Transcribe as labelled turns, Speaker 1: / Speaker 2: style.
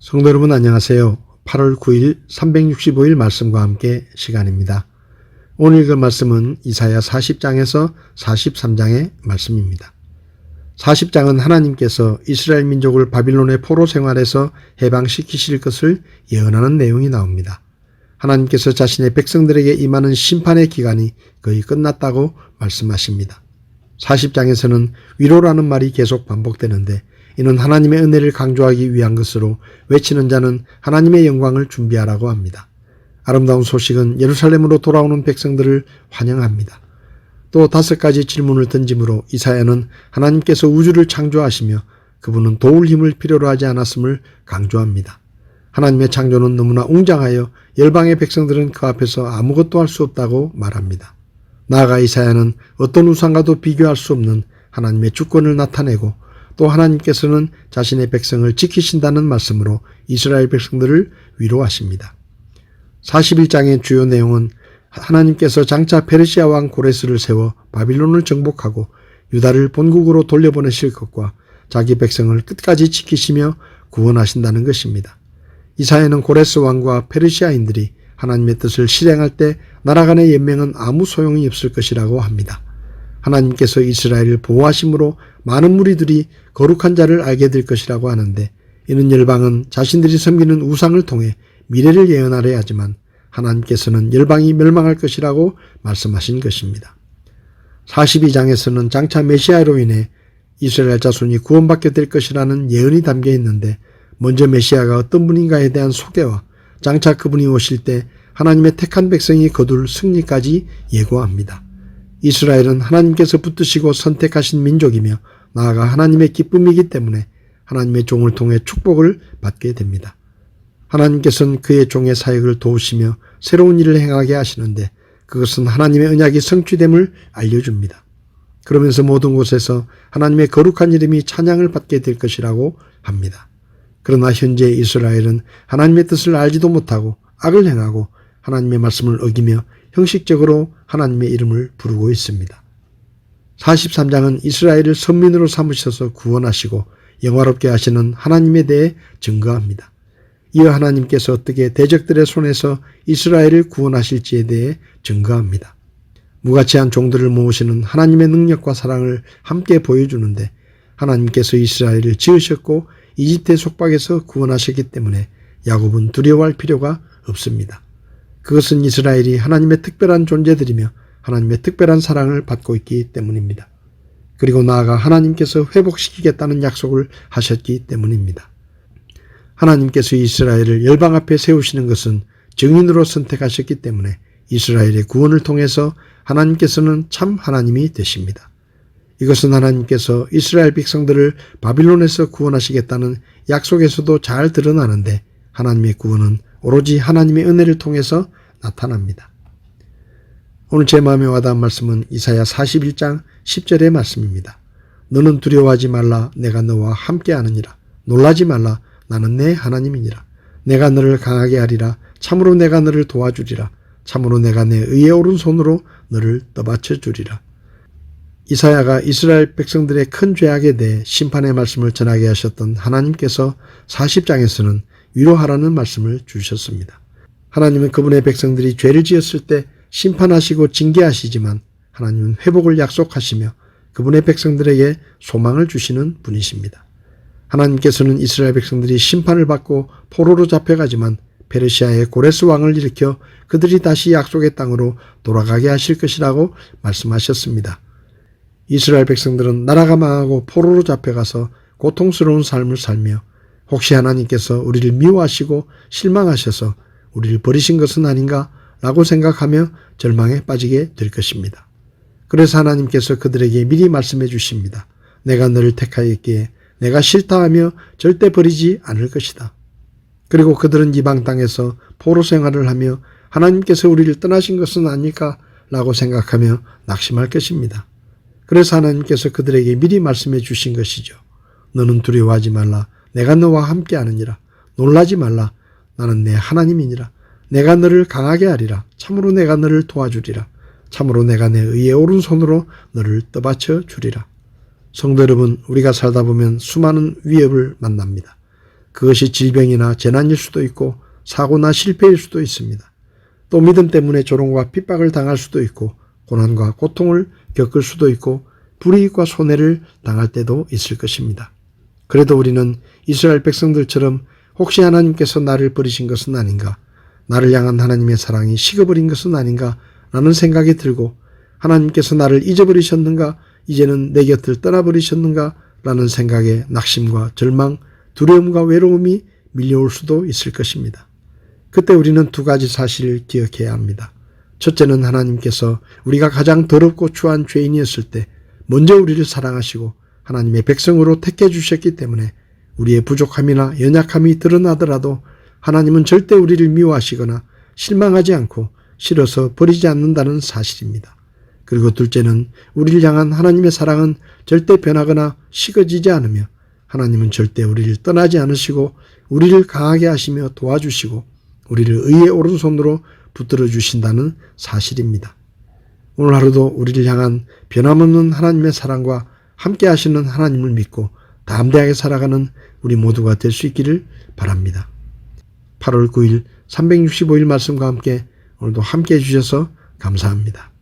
Speaker 1: 성도 여러분 안녕하세요. 8월 9일 365일 말씀과 함께 시간입니다. 오늘 읽을 말씀은 이사야 40장에서 43장의 말씀입니다. 40장은 하나님께서 이스라엘 민족을 바빌론의 포로 생활에서 해방시키실 것을 예언하는 내용이 나옵니다. 하나님께서 자신의 백성들에게 임하는 심판의 기간이 거의 끝났다고 말씀하십니다. 40장에서는 위로라는 말이 계속 반복되는데 이는 하나님의 은혜를 강조하기 위한 것으로 외치는 자는 하나님의 영광을 준비하라고 합니다. 아름다운 소식은 예루살렘으로 돌아오는 백성들을 환영합니다. 또 5가지 질문을 던짐으로 이사야는 하나님께서 우주를 창조하시며 그분은 도울 힘을 필요로 하지 않았음을 강조합니다. 하나님의 창조는 너무나 웅장하여 열방의 백성들은 그 앞에서 아무것도 할 수 없다고 말합니다. 나아가 이사야는 어떤 우상과도 비교할 수 없는 하나님의 주권을 나타내고 또 하나님께서는 자신의 백성을 지키신다는 말씀으로 이스라엘 백성들을 위로하십니다. 41장의 주요 내용은 하나님께서 장차 페르시아 왕 고레스를 세워 바빌론을 정복하고 유다를 본국으로 돌려보내실 것과 자기 백성을 끝까지 지키시며 구원하신다는 것입니다. 이사야는 고레스 왕과 페르시아인들이 하나님의 뜻을 실행할 때 나라 간의 연맹은 아무 소용이 없을 것이라고 합니다. 하나님께서 이스라엘을 보호하심으로 많은 무리들이 거룩한 자를 알게 될 것이라고 하는데 이는 열방은 자신들이 섬기는 우상을 통해 미래를 예언하려 하지만 하나님께서는 열방이 멸망할 것이라고 말씀하신 것입니다. 42장에서는 장차 메시아로 인해 이스라엘 자손이 구원받게 될 것이라는 예언이 담겨 있는데 먼저 메시아가 어떤 분인가에 대한 소개와 장차 그분이 오실 때 하나님의 택한 백성이 거둘 승리까지 예고합니다. 이스라엘은 하나님께서 붙드시고 선택하신 민족이며 나아가 하나님의 기쁨이기 때문에 하나님의 종을 통해 축복을 받게 됩니다. 하나님께서는 그의 종의 사역을 도우시며 새로운 일을 행하게 하시는데 그것은 하나님의 언약이 성취됨을 알려줍니다. 그러면서 모든 곳에서 하나님의 거룩한 이름이 찬양을 받게 될 것이라고 합니다. 그러나 현재 이스라엘은 하나님의 뜻을 알지도 못하고 악을 행하고 하나님의 말씀을 어기며 형식적으로 하나님의 이름을 부르고 있습니다. 43장은 이스라엘을 선민으로 삼으셔서 구원하시고 영화롭게 하시는 하나님에 대해 증거합니다. 이어 하나님께서 어떻게 대적들의 손에서 이스라엘을 구원하실지에 대해 증거합니다. 무가치한 종들을 모으시는 하나님의 능력과 사랑을 함께 보여주는데 하나님께서 이스라엘을 지으셨고 이집트의 속박에서 구원하셨기 때문에 야곱은 두려워할 필요가 없습니다. 그것은 이스라엘이 하나님의 특별한 존재들이며 하나님의 특별한 사랑을 받고 있기 때문입니다. 그리고 나아가 하나님께서 회복시키겠다는 약속을 하셨기 때문입니다. 하나님께서 이스라엘을 열방 앞에 세우시는 것은 증인으로 선택하셨기 때문에 이스라엘의 구원을 통해서 하나님께서는 참 하나님이 되십니다. 이것은 하나님께서 이스라엘 백성들을 바빌론에서 구원하시겠다는 약속에서도 잘 드러나는데 하나님의 구원은 오로지 하나님의 은혜를 통해서 나타납니다. 오늘 제 마음에 와닿은 말씀은 이사야 41장 10절의 말씀입니다. 너는 두려워하지 말라. 내가 너와 함께하느니라. 놀라지 말라. 나는 내 하나님이니라. 내가 너를 강하게 하리라. 참으로 내가 너를 도와주리라. 참으로 내가 내 의의 오른손으로 너를 떠받쳐 주리라. 이사야가 이스라엘 백성들의 큰 죄악에 대해 심판의 말씀을 전하게 하셨던 하나님께서 40장에서는 위로하라는 말씀을 주셨습니다. 하나님은 그분의 백성들이 죄를 지었을 때 심판하시고 징계하시지만 하나님은 회복을 약속하시며 그분의 백성들에게 소망을 주시는 분이십니다. 하나님께서는 이스라엘 백성들이 심판을 받고 포로로 잡혀가지만 페르시아의 고레스 왕을 일으켜 그들이 다시 약속의 땅으로 돌아가게 하실 것이라고 말씀하셨습니다. 이스라엘 백성들은 나라가 망하고 포로로 잡혀가서 고통스러운 삶을 살며 혹시 하나님께서 우리를 미워하시고 실망하셔서 우리를 버리신 것은 아닌가 라고 생각하며 절망에 빠지게 될 것입니다. 그래서 하나님께서 그들에게 미리 말씀해 주십니다. 내가 너를 택하였기에 내가 싫다 하며 절대 버리지 않을 것이다. 그리고 그들은 이방 땅에서 포로 생활을 하며 하나님께서 우리를 떠나신 것은 아닐까 라고 생각하며 낙심할 것입니다. 그래서 하나님께서 그들에게 미리 말씀해 주신 것이죠. 너는 두려워하지 말라. 내가 너와 함께하느니라. 놀라지 말라. 나는 내 하나님이니라. 내가 너를 강하게 하리라. 참으로 내가 너를 도와주리라. 참으로 내가 내 의의 오른손으로 너를 떠받쳐 주리라. 성도 여러분, 우리가 살다 보면 수많은 위협을 만납니다. 그것이 질병이나 재난일 수도 있고 사고나 실패일 수도 있습니다. 또 믿음 때문에 조롱과 핍박을 당할 수도 있고 고난과 고통을 겪을 수도 있고 불이익과 손해를 당할 때도 있을 것입니다. 그래도 우리는 이스라엘 백성들처럼 혹시 하나님께서 나를 버리신 것은 아닌가, 나를 향한 하나님의 사랑이 식어버린 것은 아닌가 라는 생각이 들고 하나님께서 나를 잊어버리셨는가, 이제는 내 곁을 떠나버리셨는가 라는 생각에 낙심과 절망, 두려움과 외로움이 밀려올 수도 있을 것입니다. 그때 우리는 두 가지 사실을 기억해야 합니다. 첫째는 하나님께서 우리가 가장 더럽고 추한 죄인이었을 때 먼저 우리를 사랑하시고 하나님의 백성으로 택해 주셨기 때문에 우리의 부족함이나 연약함이 드러나더라도 하나님은 절대 우리를 미워하시거나 실망하지 않고 싫어서 버리지 않는다는 사실입니다. 그리고 둘째는 우리를 향한 하나님의 사랑은 절대 변하거나 식어지지 않으며 하나님은 절대 우리를 떠나지 않으시고 우리를 강하게 하시며 도와주시고 우리를 의의 오른손으로 붙들어 주신다는 사실입니다. 오늘 하루도 우리를 향한 변함없는 하나님의 사랑과 함께 하시는 하나님을 믿고 담대하게 살아가는 우리 모두가 될 수 있기를 바랍니다. 8월 9일 365일 말씀과 함께 오늘도 함께 해주셔서 감사합니다.